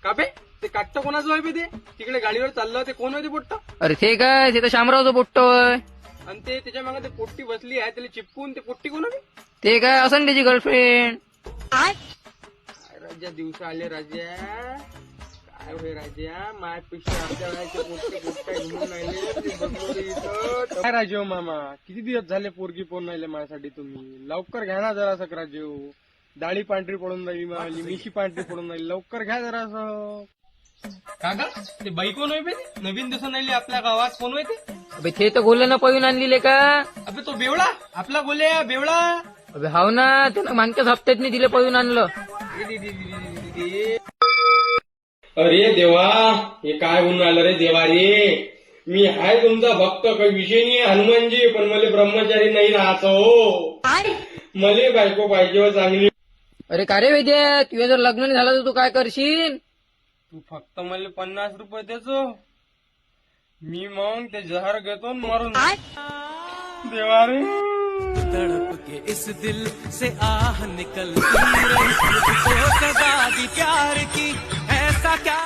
का बे ते काटतं कोणाचं आहे बे ते तिकडे गाडीवर चाललं ते कोण होते पोट्ट अरे ते काय ते तर शामरावचं पोट्ट होय. आणि ते त्याच्या मागे ते पोट्टी बसली आहे त्याला चिपकून ते पोट्टी कोण होते ते काय असं त्याची गर्लफ्रेंड. काय राजा दिवस आले राजा काय होय राजा मायापेक्षा अर्ध्या वेळाचे पोट्टे पोट्टे घेऊन राहिले ते बघलो इथं. काय राजीव मामा किती दिवस झाले पोरगी पोन राहिले माझ्यासाठी तुम्ही लवकर घ्या ना जरासं राजीव. दाढी पांढरी पडून राहिली माझी मिशी पांढरी पडून राहिली लवकर घ्या जरासं. काका ते बाई कोण होय बे नवीन दिसून राहिली आपल्या गावात कोण होय ते अबे ते तर गोल्यानं पळून आणलेले का. अबे तो बेवळा आपला गोल्या बेवळा. अबे हाव ना त्यानं मागच्याच हप्त्यात दिले पळून आणलं. अरे देवा हे काय होऊन राहिलं रे देवा रे. मी हाय तुमचा भक्त काही विषय नाही हनुमानजी पण मला ब्रह्मचारी नाही राहायचं हो. मले बायको पाहिजे हो चांगली. अरे का रे वैद्य तुझं जर लग्न नाही झालं तर तू काय करशील. तू फक्त मला 50 रुपये देतो मी मग ते जहर घेतो आणि मरून देवा रे. तड़प के इस दिल से आह निकलती रही, मुझको सदा दी प्यार की ऐसा क्या